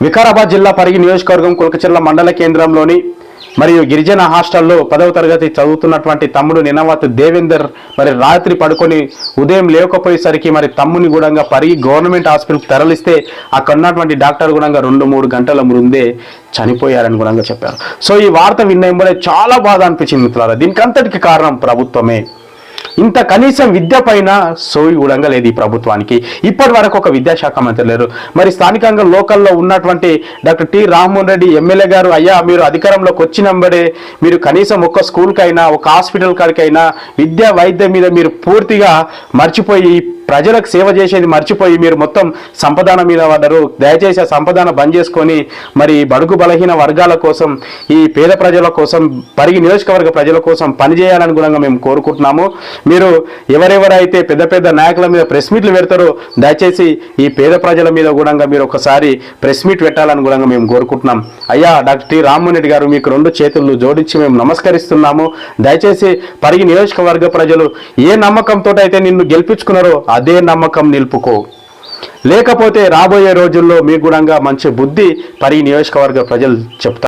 వికారాబాద్ జిల్లా పరిగి నియోజకవర్గం కులకచర్ల మండల కేంద్రంలోని మరియు గిరిజన హాస్టల్లో 10వ తరగతి చదువుతున్నటువంటి తమ్ముడు నినవత్ దేవేందర్ మరి రాత్రి పడుకొని ఉదయం లేకపోయేసరికి మరి తమ్ముని కూడా పరిగి గవర్నమెంట్ హాస్పిటల్కి తరలిస్తే అక్కడ ఉన్నటువంటి డాక్టర్ కూడా 2-3 గంటల ముందే చనిపోయారని కూడా చెప్పారు. సో ఈ వార్త విన్న చాలా బాధ అనిపించింది మిత్రులారా. దీనికి అంతటికి కారణం ప్రభుత్వమే. ఇంత కనీసం విద్య పైన సోయి కూడా లేదు ఈ ప్రభుత్వానికి. ఇప్పటి వరకు ఒక విద్యాశాఖ మంత్రి లేరు. మరి స్థానికంగా లోకల్లో ఉన్నటువంటి doctor T Rammohan Reddy MLA గారు, అయ్యా మీరు అధికారంలోకి వచ్చినంబడే మీరు కనీసం ఒక స్కూల్కైనా ఒక హాస్పిటల్ కాడికైనా విద్య వైద్యం మీద మీరు పూర్తిగా మర్చిపోయి ప్రజలకు సేవ చేసేది మర్చిపోయి మీరు మొత్తం సంపదాన మీద పడ్డారు. దయచేసి ఆ సంపదాన బంద్ చేసుకొని మరి బడుగు బలహీన వర్గాల కోసం, ఈ పేద ప్రజల కోసం, పరిగి నియోజకవర్గ ప్రజల కోసం పనిచేయాలని కూడా మేము కోరుకుంటున్నాము. మీరు ఎవరెవరైతే పెద్ద పెద్ద నాయకుల మీద ప్రెస్ మీట్లు పెడతారో దయచేసి ఈ పేద ప్రజల మీద కూడా మీరు ఒకసారి ప్రెస్ మీట్ పెట్టాలని కూడా మేము కోరుకుంటున్నాం. అయ్యా డాక్టర్ టి రామ్మోహన్ రెడ్డి గారు, మీకు 2 చేతులు జోడించి మేము నమస్కరిస్తున్నాము. దయచేసి పరిగి నియోజకవర్గ ప్రజలు ఏ నమ్మకంతో అయితే నిన్ను గెలిపించుకున్నారో అదే నమ్మకం నిలుపుకో. లేకపోతే రాబోయే రోజుల్లో మీ గుణంగా మంచి బుద్ధి పరిగి నియోజకవర్గ ప్రజలు చెప్తారు.